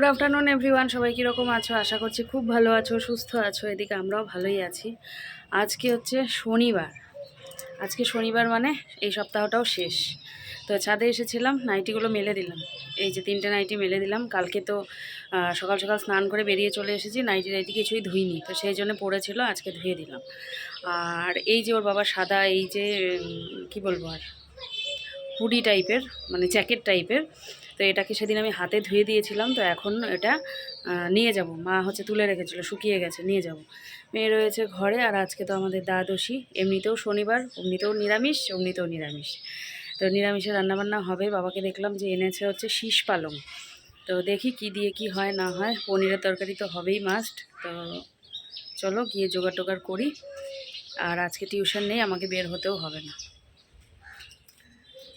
Good afternoon everyone, সবাই কীরকম আছো? আশা করছি খুব ভালো আছো, সুস্থ আছো। এদিকে আমরাও ভালোই আছি। আজকে হচ্ছে শনিবার। আজকে শনিবার মানে এই সপ্তাহটাও শেষ। তো ছাদে এসেছিলাম, নাইটিগুলো মেলে দিলাম। এই যে 3টে নাইটি মেলে দিলাম। কালকে তো সকাল সকাল স্নান করে বেরিয়ে চলে এসেছি, নাইটি কিছুই ধুইনি, তো সেই জন্য পড়েছিল, আজকে ধুয়ে দিলাম। আর এই যে ওর বাবা সাদা এই যে কি বলবো আর হুডি টাইপের, মানে জ্যাকেট টাইপের, তো এটাকে সেদিন আমি হাতে ধুয়ে দিয়েছিলাম। তো এখন এটা নিয়ে যাব, মা হচ্ছে তুলে রেখেছিল, শুকিয়ে গেছে, নিয়ে যাব। মেয়ে রয়েছে ঘরে। আর আজকে তো আমাদের দ্বাদশী, এমনিতেও শনিবার, এমনিতেও নিরামিষ। তো নিরামিষের রান্নাবান্না হবে। বাবাকে দেখলাম যে এনেছে হচ্ছে শীষ পালং। তো দেখি কি দিয়ে কি হয় না হয়। পনিরের তরকারি তো হবেই মাস্ট। তো চলো গিয়ে জোগাড় টোগাড় করি। আর আজকে টিউশন নেই, আমাকে বের হতেও হবে না।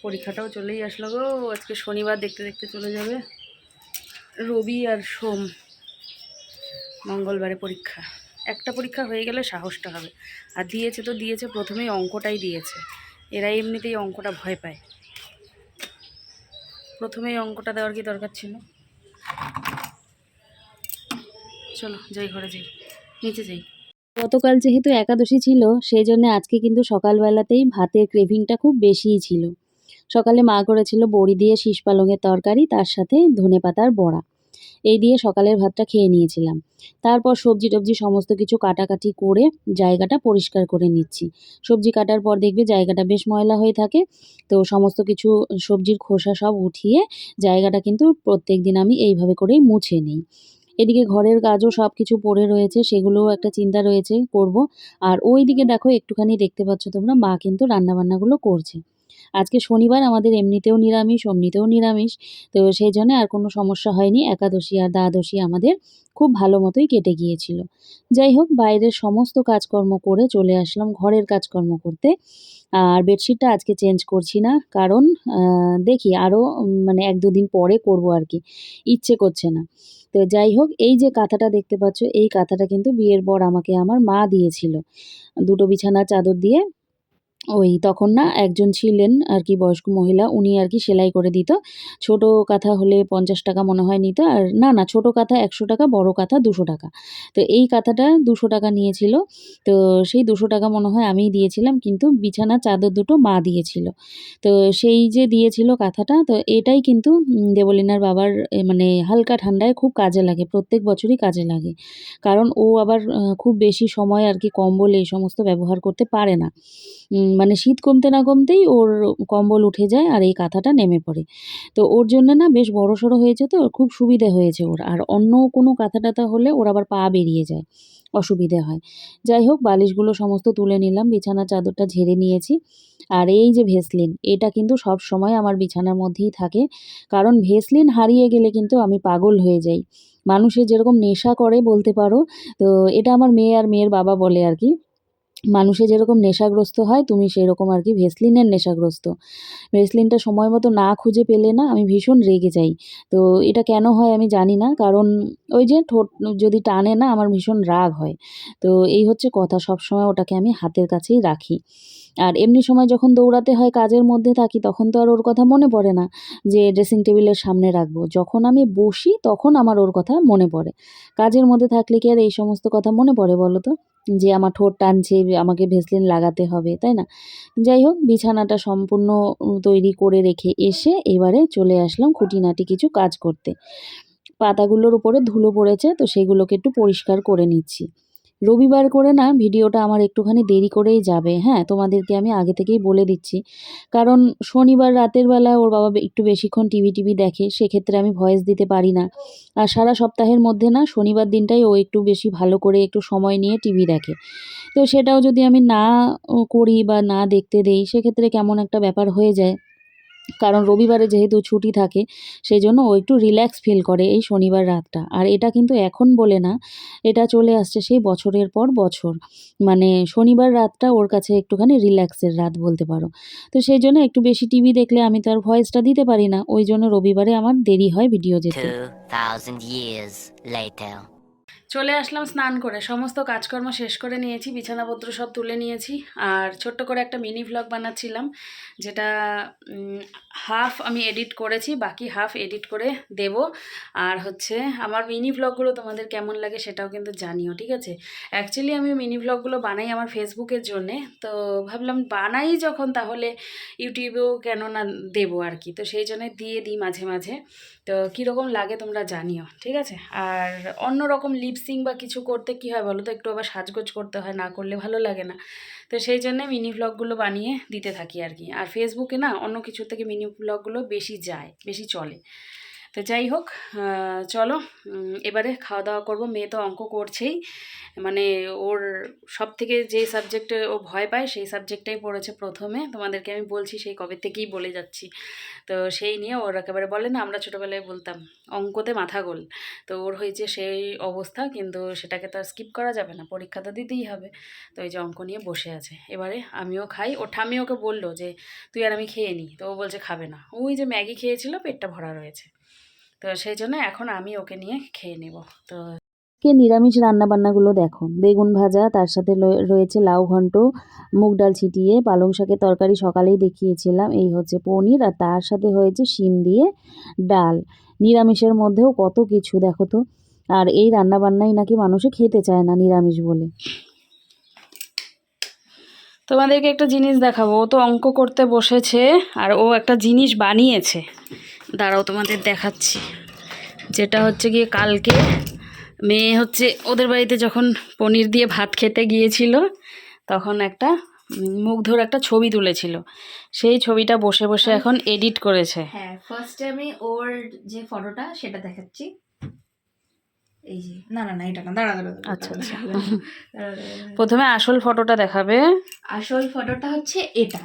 পরীক্ষাটাও চলেই আসলো গো। আজকে শনিবার, দেখতে দেখতে চলে যাবে রবি আর সোম, মঙ্গলবারে পরীক্ষা। একটা পরীক্ষা হয়ে গেলে সাহসটা হবে। আর দিয়েছে তো দিয়েছে, প্রথমেই অঙ্কটাই দিয়েছে। এরা এমনিতেই অঙ্কটা ভয় পায়, প্রথমেই অঙ্কটা দেওয়ার কি দরকার ছিল? চলো যাই, ঘরে যাই, নিচে যাই। গতকাল যেহেতু একাদশী ছিল, সেই জন্য আজকে কিন্তু সকালবেলাতেই ভাতের ক্রেভিংটা খুব বেশিই ছিল। সকালে মা করেছিল বড়ি দিয়ে শীষ পালংয়ের তরকারি, তার সাথে ধনেপাতার বড়া। এই দিয়ে সকালের ভাতটা খেয়ে নিয়েছিলাম। তারপর সবজি টবজি সমস্ত কিছু কাটাকাটি করে জায়গাটা পরিষ্কার করে নিচ্ছি। সবজি কাটার পর দেখবে জায়গাটা বেশ ময়লা হয়ে থাকে। তো সমস্ত কিছু সবজির খোসা সব উঠিয়ে জায়গাটা কিন্তু প্রত্যেকদিন আমি এইভাবে করেই মুছে নিই। এদিকে ঘরের কাজও সব কিছু পড়ে রয়েছে, সেগুলোও একটা চিন্তা রয়েছে, করব। আর ওইদিকে দেখো একটুখানি দেখতে পাচ্ছ তোমরা, মা কিন্তু রান্নাবান্নাগুলো করছে। আজকে শনিবার, আমাদের এমনিতেও নিরামিষ, অমনিতেও নিরামিষ। তো সেই জন্য আর কোনো সমস্যা হয়নি। একাদশী আর দ্বাদশী আমাদের খুব ভালো মতোই কেটে গিয়েছিল। যাই হোক, বাইরের সমস্ত কাজকর্ম করে চলে আসলাম ঘরের কাজকর্ম করতে। আর বেডশিটটা আজকে চেঞ্জ করছি না, কারণ দেখি আরও মানে 1-2 দিন পরে করব আর কি, ইচ্ছে করছে না। তো যাই হোক, এই যে কাঁথাটা দেখতে পাচ্ছ, এই কাঁথাটা কিন্তু বিয়ের পর আমাকে আমার মা দিয়েছিল। 2টো বিছানার চাদর দিয়ে। ওই তখন না একজন ছিলেন আর কি বয়স্ক মহিলা, উনি আর কি সেলাই করে দিত। ছোট কাঁথা হলে 50 টাকা মনে হয় নিত, আর না ছোট কাঁথা 100 টাকা, বড় কাঁথা 200 টাকা। তো এই কাঁথাটা 200 টাকা নিয়েছিল। তো সেই 200 টাকা মনে হয় আমিই দিয়েছিলাম, কিন্তু বিছানার চাদর দুটো মা দিয়েছিল। তো সেই যে দিয়েছিল কাঁথাটা, তো এটাই কিন্তু দেবলীনার বাবার মানে হালকা ঠান্ডায় খুব কাজে লাগে, প্রত্যেক বছরই কাজে লাগে। কারণ ও আবার খুব বেশি সময় আর কি কম্বল এই সমস্ত ব্যবহার করতে পারে না। মানে শীত কমতে না কমতেই ওর কম্বল উঠে যায় আর এই কাঁথাটা নেমে পড়ে। তো ওর জন্য না বেশ বড়সড় হয়েছে, তো খুব সুবিধে হয়েছে ওর। আর অন্য কোনো কাঁথা-টাথা হলে ওর আবার পা বেরিয়ে যায়, অসুবিধে হয়। যাই হোক, বালিশগুলো সমস্ত তুলে নিলাম, বিছানার চাদরটা ঝেড়ে নিয়েছি। আর এই যে ভেসলিন, এটা কিন্তু সবসময় আমার বিছানার মধ্যেই থাকে। কারণ ভেসলিন হারিয়ে গেলে কিন্তু আমি পাগল হয়ে যাই। মানুষের যেরকম নেশা করে বলতে পারো, তো এটা আমার মেয়ে আর মেয়ের বাবা বলে আর কি। মানুষে যেরকম নেশাগ্রস্ত হয়, তুমি সেরকম আর কি ভেসলিনের নেশাগ্রস্ত। ভেসলিনটা সময় মতো না খুঁজে পেলে না আমি ভীষণ রেগে যাই। তো এটা কেন হয় আমি জানি না, কারণ ওই যে ঠোঁট যদি টানে না, আমার ভীষণ রাগ হয়। তো এই হচ্ছে কথা, সবসময় ওটাকে আমি হাতের কাছেই রাখি। আর এমনি সময় যখন দৌড়াতে হয়, কাজের মধ্যে থাকি, তখন তো আর ওর কথা মনে পড়ে না যে ড্রেসিং টেবিলের সামনে রাখবো। যখন আমি বসি তখন আমার ওর কথা মনে পড়ে। কাজের মধ্যে থাকলে কি আর এই সমস্ত কথা মনে পড়ে বলো তো? যে আমার ঠোঁট টানছে, আমাকে ভেসলিন লাগাতে হবে, তাই না? যাই হোক, বিছানাটা সম্পূর্ণ তৈরি করে রেখে এসে এবারে চলে আসলাম খুঁটিনাটি কিছু কাজ করতে। পাতাগুলোর উপরে ধুলো পড়েছে, তো সেগুলোকে একটু পরিষ্কার করে নিচ্ছি। রবিবার করে না ভিডিওটা আমার একটুখানি দেরি করেই যাবে, হ্যাঁ? তোমাদেরকে আমি আগে থেকেই বলে দিচ্ছি। কারণ শনিবার রাতের বেলা ওর বাবা একটু বেশিক্ষণ টিভি দেখে, সেক্ষেত্রে আমি ভয়েস দিতে পারি না। আর সারা সপ্তাহের মধ্যে না শনিবার দিনটাই ও একটু বেশি ভালো করে একটু সময় নিয়ে টিভি দেখে। তো সেটাও যদি আমি না করি বা না দেখতে দেই, সেক্ষেত্রে কেমন একটা ব্যাপার হয়ে যায়। কারণ রবিবারে যেহেতু ছুটি থাকে, সেজন্য ও একটু রিল্যাক্স ফিল করে এই শনিবার রাতটা। আর এটা কিন্তু এখন বলে না, এটা চলে আসছে সেই বছরের পর বছর। মানে শনিবার রাতটা ওর কাছে একটুখানি রিল্যাক্সের রাত বলতে পারো। তো সেইজন্য একটু বেশি টিভি দেখলে আমি তো আর ভয়েসটা দিতে পারি না। ওইজন্য রবিবারে আমার দেরি হয় ভিডিও যেতে। 2000 years later. চলে আসলাম স্নান করে, সমস্ত কাজকর্ম শেষ করে নিয়েছি, বিছানাপত্র সব তুলে নিয়েছি। আর ছোট্ট করে একটা মিনি ভ্লগ বানাচ্ছিলাম, যেটা হাফ আমি এডিট করেছি, বাকি হাফ এডিট করে দেব। আর হচ্ছে আমার মিনি ভ্লগগুলো তোমাদের কেমন লাগে সেটাও কিন্তু জানিও, ঠিক আছে? অ্যাকচুয়ালি আমি মিনি ভ্লগগুলো বানাই আমার ফেসবুকের জন্যে, তো ভাবলাম বানাই যখন তাহলে ইউটিউবেও কেন না দেবো আর কি, তো সেই জন্য দিয়ে দিই মাঝে মাঝে। তো কীরকম লাগে তোমরা জানিও, ঠিক আছে? আর অন্য রকম লিপসিং বা কিছু করতে কী হয় বলো তো, একটু আবার সাজগোজ করতে হয়, না করলে ভালো লাগে না। তো সেই জন্যে মিনি ভ্লগগুলো বানিয়ে দিতে থাকি আর কি। আর ফেসবুকে না অন্য কিছুর থেকে মিনি ভ্লগগুলো বেশি যায়, বেশি চলে। তো যাই হোক, চলো এবারে খাওয়া দাওয়া করবো। মেয়ে তো অঙ্ক করছেই, মানে ওর সব থেকে যে সাবজেক্টে ও ভয় পায় সেই সাবজেক্টটাই পড়েছে প্রথমে। তোমাদেরকে আমি বলছি সেই কবে থেকেই বলে যাচ্ছি। তো সেই নিয়ে ওর একেবারে বলে না, আমরা ছোটোবেলায় বলতাম অঙ্কতে মাথা গোল। তো ওর হয়েছে সেই অবস্থা, কিন্তু সেটাকে তো আর স্কিপ করা যাবে না, পরীক্ষা তো দিতেই হবে। তো এই যে অঙ্ক নিয়ে বসে আছে। এবারে আমিও খাই। ওর ঠাম্মি ওকে বললো যে তুই আর আমি খেয়ে নিই, তো ও বলছে খাবে না, ওই যে ম্যাগি খেয়েছিল পেটটা ভরা রয়েছে। তো সেই জন্য এখন আমি ওকে নিয়ে খেয়ে নেব। তো নিরামিষ রান্নাবান্নাগুলো দেখো, বেগুন ভাজা, তার সাথে রয়েছে লাউ ঘন্ট, মুগ ডাল ছিটিয়ে, পালং শাকের তরকারি সকালেই দেখিয়েছিলাম, এই হচ্ছে পনির, আর তার সাথে হয়েছে শিম দিয়ে ডাল। নিরামিষের মধ্যেও কত কিছু দেখো তো। আর এই রান্নাবান্নাই নাকি মানুষে খেতে চায় না নিরামিষ বলে। তোমাদেরকে একটা জিনিস দেখাবো। ও তো অঙ্ক করতে বসেছে আর ও একটা জিনিস বানিয়েছে, দাঁড়াও তোমাদের দেখাচ্ছি। যেটা হচ্ছে গিয়ে কালকে মেয়ে হচ্ছে ওদের বাড়িতে যখন পনির দিয়ে ভাত খেতে গিয়েছিল, তখন একটা মুগ্ধর একটা ছবি তুলেছিল, সেই ছবিটা বসে বসে এখন এডিট করেছে। হ্যাঁ, ফার্স্টে আমি ওর যে ফটোটা সেটা দেখাচ্ছি। এই যে না না না, এটা না, দাঁড়া দাঁড়া দাঁড়া, আচ্ছা আচ্ছা, দাঁড়া, দাঁড়া, দাঁড়া। প্রথমে আসল ফটোটা দেখাবে। আসল ফটোটা হচ্ছে এটা।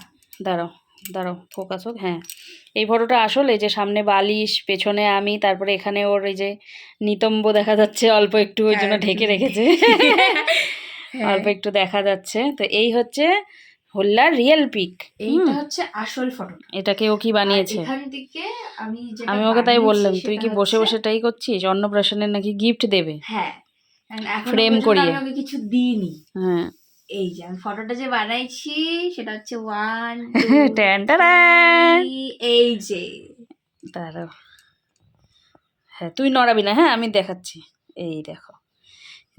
দাঁড়াও দাঁড়াও, ফোকাস হোক। হ্যাঁ, এই ফটোটা আসল। এই যে সামনে বালিশ, পেছনে আমি, তারপরে এখানে ওর এই যে নিতম্ব দেখা যাচ্ছে অল্প একটু, ওই জন্য ঢেকে রেখেছে, অল্প একটু দেখা যাচ্ছে। তো এই হচ্ছে হোল্লার রিয়েল পিক। এইটা হচ্ছে আসল ফটো। এটাকে ও কি বানিয়েছে? এখান থেকে আমি ওকে তাই বললাম, তুই কি বসে বসে তাই করছিস? অন্নপ্রাশনের নাকি গিফট দেবে, হ্যাঁ, ফ্রেম করিয়ে। আমি ওকে কিছু দিইনি। হ্যাঁ, এই যে আমি ফটোটা যে বানাইছি সেটা হচ্ছে 1 ট্যান 2 ট্যান। 3। এই যে দাঁড়াও, হ্যাঁ তুই নড়াবি না, হ্যাঁ আমি দেখাচ্ছি। এই দেখো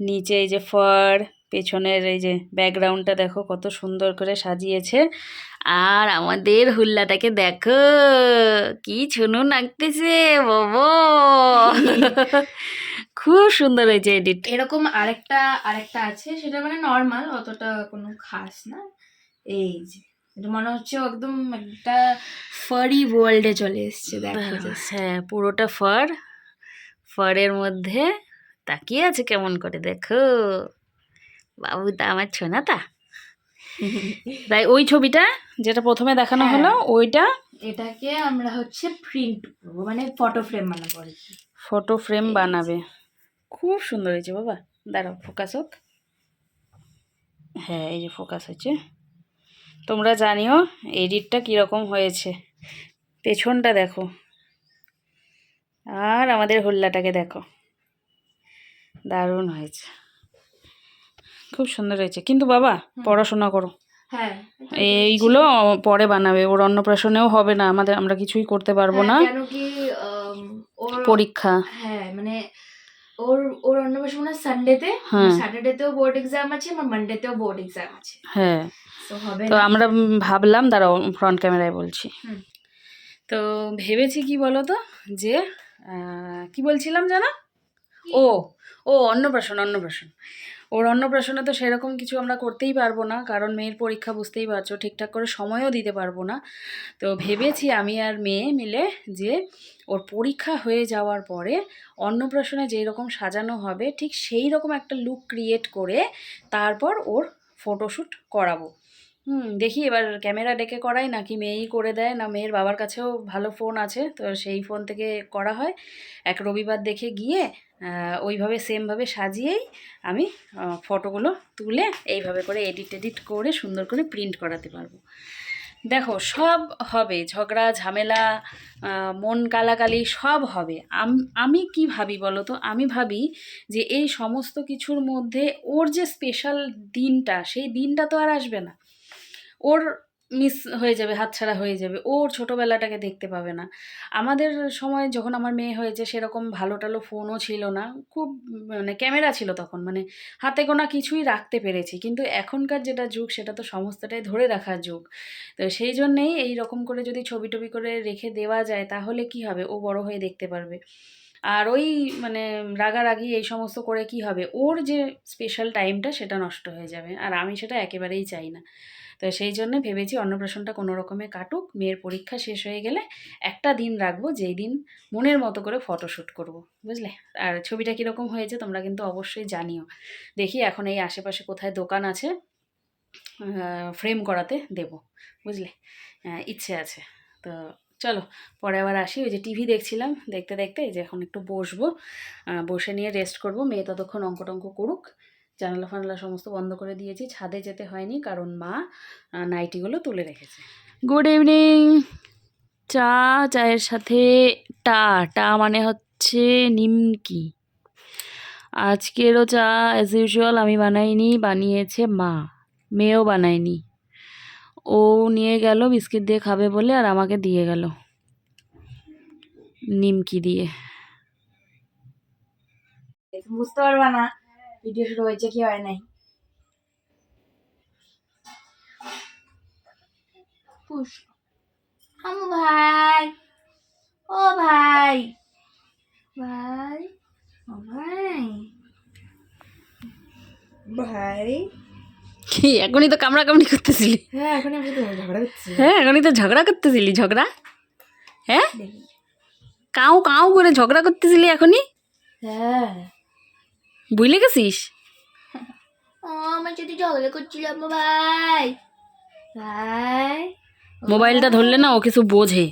নিচে এই যে ফর, পেছনের এই যে ব্যাকগ্রাউন্ডটা দেখো কত সুন্দর করে সাজিয়েছে। আর আমাদের হুল্লাটাকে দেখো কি ছুনু নাকতেছে বাবা, খুব সুন্দর হয়েছে এডিট। এরকম আরেকটা আছে, সেটা মানে নর্মাল, অতটা কোনো খাস না। এই যে এটা মনে হচ্ছে একদম একটা ফারি ওয়ার্ল্ডে চলে এসছে, দেখো just। হ্যাঁ পুরোটা ফরের মধ্যে তাকিয়ে আছে কেমন করে, দেখো বাবু তা আমার ছোনাতা। তাই ওই ছবিটা যেটা প্রথমে দেখানো হ্যাঁ। হলো ওইটা, এটাকে আমরা হচ্ছে প্রিন্ট করবো, মানে ফটো ফ্রেম বানাবো আর কি। ফটো ফ্রেম বানাবে। খুব সুন্দর হয়েছে বাবা, দাঁড়াও ফোকাস হোক। হ্যাঁ এই যে ফোকাস হচ্ছে। তোমরা জানিও এডিটটা কীরকম হয়েছে। পেছনটা দেখো আর আমাদের হোল্লাটাকে দেখো, দারুণ হয়েছে, খুব সুন্দর হয়েছে। কিন্তু বাবা পড়াশোনা করো, হ্যাঁ এইগুলো পরে বানাবে, ওর অন্নপ্রাশনেও হবে না, আমরা কিছুই করতে পারবো না, কেন কি ওর পরীক্ষা। হ্যাঁ মানে ওর অন্নপ্রাশন সানডেতে, হ্যাঁ স্যাটারডেতেও বোর্ড এক্সাম আছে, আমার মানডেতেও বোর্ড এক্সাম আছে। হ্যাঁ, তো হবে তো না। আমরা ভাবলাম, দাঁড়াও ফ্রন্ট ক্যামেরায় বলছি। হুম। তো ভেবেছি কি বলো তো, যে কি বলছিলাম জানো, ও ও অন্নপ্রাশন। ওর অন্নপ্রাশনে তো সেরকম কিছু আমরা করতেই পারবো না, কারণ মেয়ের পরীক্ষা বুঝতেই পারছো, ঠিকঠাক করে সময়ও দিতে পারবো না। তো ভেবেছি আমি আর মেয়ে মিলে যে ওর পরীক্ষা হয়ে যাওয়ার পরে অন্নপ্রাশনে যেই রকম সাজানো হবে ঠিক সেই রকম একটা লুক ক্রিয়েট করে তারপর ওর ফটোশ্যুট করাবো। দেখি এবার ক্যামেরা ডেকে করাই নাকি মেয়েই করে দেয়, না মেয়ের বাবার কাছেও ভালো ফোন আছে, তো সেই ফোন থেকে করা হয়। এক রবিবার দেখে গিয়ে ওইভাবে সেমভাবে সাজিয়েই আমি ফটোগুলো তুলে এইভাবে করে এডিট করে সুন্দর করে প্রিন্ট করাতে পারবো। দেখো সব হবে, ঝগড়া ঝামেলা, মন কালাকালি সব হবে। আমি কি ভাবি বলো তো, আমি ভাবি যে এই সমস্ত কিছুর মধ্যে ওর যে স্পেশাল দিনটা, সেই দিনটা তো আর আসবে না। ওর মিস হয়ে যাবে, হাতছাড়া হয়ে যাবে, ওর ছোটোবেলাটাকে দেখতে পাবে না। আমাদের সময় যখন আমার মেয়ে হয়েছে সেরকম ভালো টালো ফোনও ছিল না, খুব মানে ক্যামেরা ছিল তখন, মানে হাতে গোনা কিছুই রাখতে পেরেছি। কিন্তু এখনকার যেটা যুগ সেটা তো সমস্তটাই ধরে রাখার যুগ। তো সেই জন্যেই এই রকম করে যদি ছবি টবি করে রেখে দেওয়া যায় তাহলে কি হবে, ও বড় হয়ে দেখতে পারবে। আর ওই মানে রাগারাগি এই সমস্ত করে কি হবে, ওর যে স্পেশাল টাইমটা সেটা নষ্ট হয়ে যাবে, আর আমি সেটা একেবারেই চাই না। তো সেই জন্য ভেবেছি অন্নপ্রাশনটা কোনো রকমে কাটুক, মেয়ের পরীক্ষা শেষ হয়ে গেলে একটা দিন রাখবো যেই দিন মনের মতো করে ফটোশ্যুট করব, বুঝলে। আর ছবিটা কীরকম হয়েছে তোমরা কিন্তু অবশ্যই জানিও। দেখি এখন এই আশেপাশে কোথায় দোকান আছে ফ্রেম করাতে দেব, বুঝলে। ইচ্ছে আছে। তো চলো পরে আবার আসি। ওই যে টিভি দেখছিলাম, দেখতে দেখতে এই যে এখন একটু বসবো, বসে নিয়ে রেস্ট করব। মেয়ে ততক্ষণ অঙ্ক টঙ্ক করুক। জানালা ফানালা সমস্ত বন্ধ করে দিয়েছি, ছাদে যেতে হয়নি কারণ মা নাইটিগুলো তুলে রেখেছে। Good evening. চায়ের সাথে টা মানে হচ্ছে নিমকি। আজকেরও চা অ্যাজ ইউজুয়াল আমি বানাইনি, বানিয়েছে মা, মেয়েও বানায়নি। ও নিয়ে গেল বিস্কিট দিয়ে খাবে বলে, আর আমাকে দিয়ে গেল নিমকি দিয়ে। বুঝতে পারবা না ভিডিও শুরু হয়েছে কি হয় নাই। আমু ভাই, ও ভাই, ভাই, ও ভাই, ভাই। কি এখনই তো কামড়াকামড়ি করতেছিলি? হ্যাঁ এখন আমি তো ঝগড়া করছি। হ্যাঁ এখনই তো ঝগড়া করতেছিলি। ঝগড়া? হ্যাঁ কাউ কাউ করে ঝগড়া করতেছিলি এখনই? হ্যাঁ বুঝলে গেছিস? ও আমার সাথে ঝগড়া করছিল আমু ভাই, ভাই। মোবাইলটা ধরলে না ও কিছু বোঝে,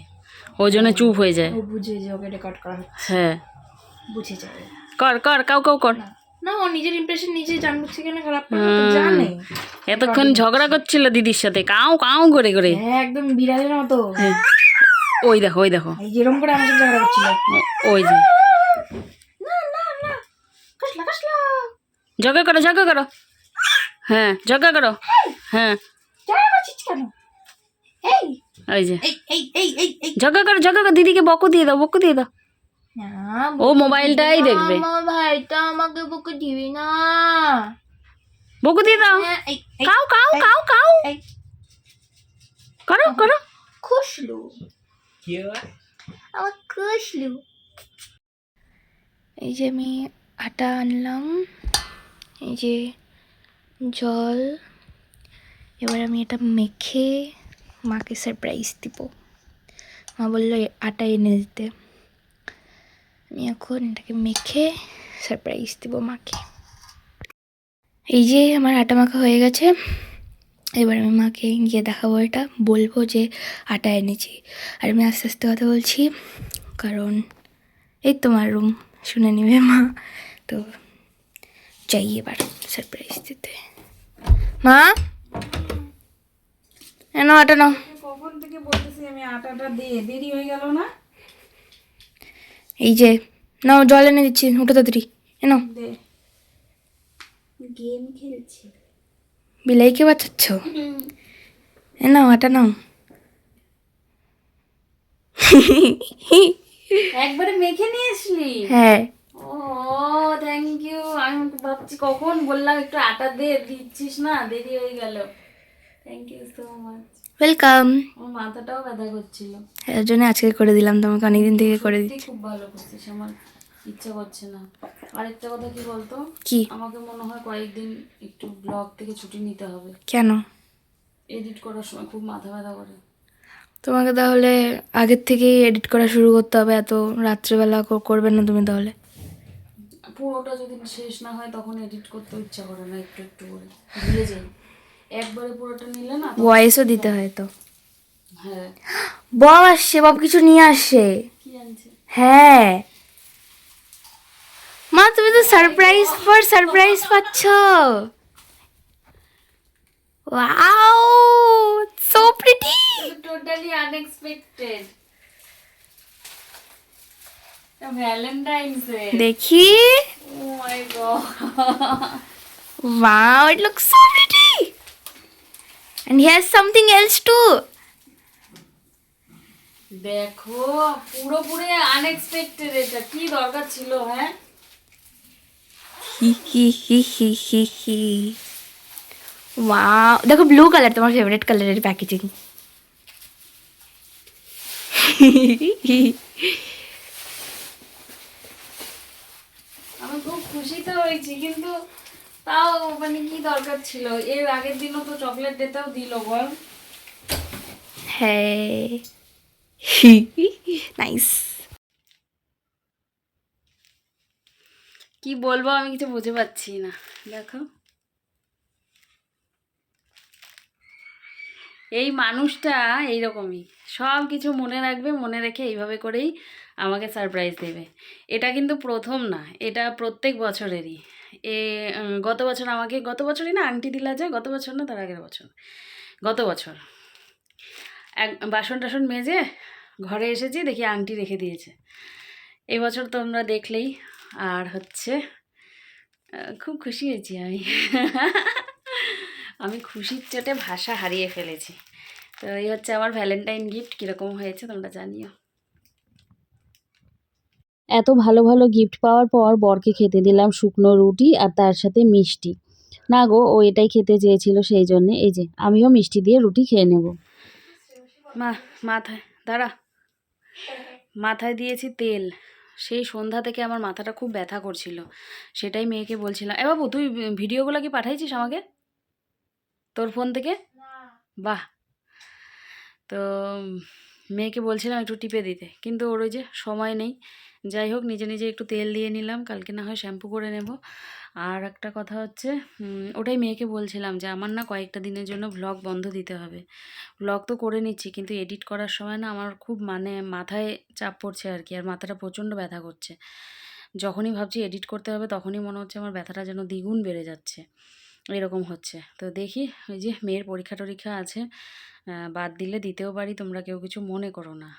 ওই জন্য চুপ হয়ে যায়। ও বুঝে যে ওকে রেকর্ড করা হচ্ছে। হ্যাঁ বুঝে যাবে। কর কর, কাউ কাউ কর। না ও নিজের ইমপ্রেশন নিজে জানছে কেন খারাপ করে, ও তো জানে। এতক্ষণ ঝগড়া করছিল দিদির সাথে কাউ কাউ করে করে। হ্যাঁ একদম বিড়ালের মতো। হ্যাঁ। ওই দেখো ওই দেখো, এই যেরকম করে আমার সাথে ঝগড়া করছিল। ওই যে না না না, কাশলা কাশলা, ঝগড়া করো ঝগড়া করো। হ্যাঁ ঝগড়া করো। হ্যাঁ ঝগড়া করছিস কেন? এই ওই যে এই এই এই এই এই ঝগড়া করো ঝগড়া করো, দিদিকে বকু দিয়ে দাও, বকু দিয়ে দাও। না ও মোবাইলটাই দেখবে। আমার ভাইটা আমাকে বকে দিবি না। বকু দিয়ে দাও। হ্যাঁ, এই এই কাউ কাউ কাউ কাউ এই করো করো। খুশলু আমার খুশলু। এই যে আমি আটা আনলাম, এই যে জল, এবার আমি এটা মেখে মাকে সারপ্রাইজ দিব। মা বললো আটা এনে দিতে, আমি এখন এটাকে মেখে সারপ্রাইজ দিব মাকে। এই যে আমার আটা মাখা হয়ে গেছে, এবার আমি মাকে গিয়ে দেখাবো, এটা বলবো যে আটা এনেছি। আর আমি আস্তে আস্তে কথা বলছি কারণ এই তোমার রুম শুনে নেবে মা। তো যাই এবার সারপ্রাইজ দিতে। মা এনো আটা নাও। কখন থেকে বলতেছি আমি আটাটা দিয়ে, দেরি হয়ে গেল না? এই যে নাও জল এনে দিচ্ছি, উঠো তাড়াতাড়ি এনো। গেম খেলছি। বিলাইকে বাঁচাচ্ছ? নাও আটা নাও। একবারে মেখে নিয়ে আসলি? হ্যাঁ ও থ্যাংক ইউ। আমি ভাবছি কখন বললাম একটু আটা দে, দিচ্ছিস না, দেরি হয়ে গেল। Thank you so much. Welcome. আমার মাথাটাও ব্যথা করছিল, এর জন্য আজকে করে দিলাম, তোমাকে অনেকদিন থেকে করে সত্যি দিচ্ছি। খুব ভালো করছিস, আমার ইচ্ছা করছে না। আরেকটা কথা কি বলতো, কি? আমাকে মনে হয় কয়েকদিন একটু ব্লগ থেকে ছুটি নিতে হবে। কেন? এডিট করার সময় খুব মাথা ব্যথা করে। তোমাকে তাহলে আগের থেকেই এডিট করা শুরু করতে হবে, এত রাত্রেবেলা করবে না তুমি তাহলে। পুরোটা যদি শেষ না হয় তখন এডিট করতে ইচ্ছা করে না, একটু একটু করে ভুলে যাই। একবারে পুরোটা নিলে না তখন- ভয়েসও দিতে হয় তো। হ্যাঁ। বব আসছে, বব কিছু নিয়ে আসছে। কি আনছে? হ্যাঁ মা তুমি তো সারপ্রাইজ পর সারপ্রাইজ পাচ্ছ। ও Wow, so pretty. Totally unexpected. Valentine's day. देखी, ও মাই god. wow, it looks so pretty. And here's something else too. দেখো পুরোপুরি আনএক্সপেক্টেড, এটা কি দরকার ছিল? হ্যাঁ Hi. Wow, देखो ब्लू कलर तुम्हारा फेवरेट कलर है पैकेजिंग. আমি খুব খুশি তো হয়েছি, কিন্তু তাও মানে কি দরকার ছিল? এর আগের দিনও তো চকলেট ডেতেও দিল বল। Hey. Nice. কি বলবো আমি কিছু বুঝে পাচ্ছি না। দেখো এই মানুষটা এইরকমই, সব কিছু মনে রাখবে, মনে রেখে এইভাবে করেই আমাকে সারপ্রাইজ দেবে। এটা কিন্তু প্রথম না, এটা প্রত্যেক বছরেরই। গত বছর আমাকে, গত বছরই না আংটি দিলা যায়, গত বছর না তার আগের বছর, গত বছর এক বাসন টাসন মেজে ঘরে এসেছি, দেখি আংটি রেখে দিয়েছে। এই বছর তোমরা দেখলেই। আর হচ্ছে খুব খুশি হয়েছি আমি। আমি খুশির চোটে ভাষা হারিয়ে ফেলেছি। তো এই হচ্ছে আমার ভ্যালেন্টাইন গিফট। কীরকম হয়েছে তোমরা জানিও। এত ভালো ভালো গিফট পাওয়ার পর বরকে খেতে দিলাম শুকনো রুটি আর তার সাথে মিষ্টি। না গো, ও এটাই খেতে চেয়েছিল, সেই জন্যে এই যে আমিও মিষ্টি দিয়ে রুটি খেয়ে নেব। মাথায় দাঁড়া, মাথায় দিয়েছি তেল। সেই সন্ধ্যা থেকে আমার মাথাটা খুব ব্যথা করছিল, সেটাই মেয়েকে বলছিলাম। এ বাবু, তুই ভিডিওগুলো কি পাঠাইছিস আমাকে তোর ফোন থেকে? বাহ। তো মেয়েকে বলছিলাম একটু টিপে দিতে, কিন্তু ওর ওই যে সময় নেই। যাই হোক, নিজে নিজে একটু তেল দিয়ে নিলাম, কালকে না হয় শ্যাম্পু করে নেব। আর একটা কথা হচ্ছে, ওটাই মেয়েকে বলছিলাম যে আমার না কয়েকটা দিনের জন্য ভ্লগ বন্ধ দিতে হবে। ভ্লগ তো করে নিচ্ছি, কিন্তু এডিট করার সময় না আমার খুব মানে মাথায় চাপ পড়ছে আর কি, আর মাথাটা প্রচণ্ড ব্যথা করছে। যখনই ভাবছি এডিট করতে হবে, তখনই মনে হচ্ছে আমার ব্যথাটা যেন দ্বিগুণ বেড়ে যাচ্ছে, এরকম হচ্ছে। তো দেখি, ওই যে মেয়ের পরীক্ষা টরীক্ষা আছে, বাদ দিলে দিতেও পারি, তোমরা কেউ কিছু মনে করো না।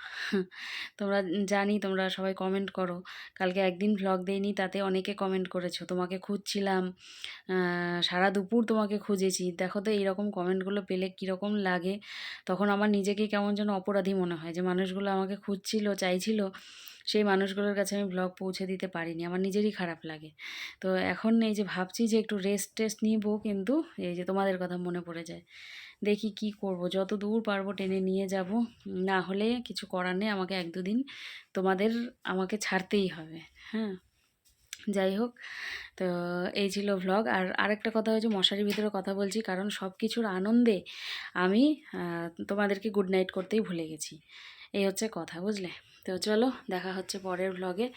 তোমরা জানি তোমরা সবাই কমেন্ট করো। কালকে একদিন ভ্লগ দেইনি, তাতে অনেকে কমেন্ট করেছো, তোমাকে খুঁজছিলাম, সারা দুপুর তোমাকে খুঁজেছি। দেখো তো এইরকম কমেন্টগুলো পেলে কীরকম লাগে, তখন আমার নিজেকেই কেমন যেন অপরাধী মনে হয় যে মানুষগুলো আমাকে খুঁজছিল, চাইছিল, সেই মানুষগুলোর কাছে আমি ভ্লগ পৌঁছে দিতে পারিনি, আমার নিজেরই খারাপ লাগে। তো এখন এই যে ভাবছি যে একটু রেস্ট টেস্ট নিব, কিন্তু এই যে তোমাদের কথা মনে পড়ে যায়। দেখি কি করব, যত দূর পারবো টেনে নিয়ে যাব, না হলে কিছু করার নেই, আমাকে এক দুদিন তোমাদের আমাকে ছাড়তেই হবে। হ্যাঁ, যাই হোক, তো এই ছিল ভ্লগ। আর আরেকটা কথা হয়েছে, মশারির ভিতরে কথা বলছি, কারণ সব কিছুর আনন্দে আমি তোমাদেরকে গুড নাইট করতেই ভুলে গেছি। এই হচ্ছে কথা, বুঝলে? তো চলো, দেখা হচ্ছে পরের ভ্লগে।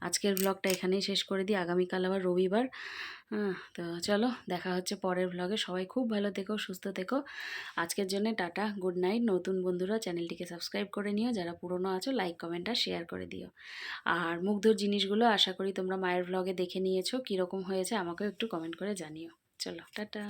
আজকের ভ্লগটা এখানেই শেষ করে দিই, আগামীকাল আবার রবিবার। তো চলো, দেখা হচ্ছে পরের ভ্লগে। সবাই খুব ভালো থেকো, সুস্থ থেকো। আজকের জন্য টাটা, গুড নাইট। নতুন বন্ধুরা চ্যানেলটিকে সাবস্ক্রাইব করে নিও, যারা পুরনো আছো লাইক কমেন্ট আর শেয়ার করে দিও। আর মুগ্ধর জিনিসগুলো আশা করি তোমরা মায়ের ভ্লগে দেখে নিয়েছো, কীরকম হয়েছে আমাকেও একটু কমেন্ট করে জানিও। চলো, টাটা।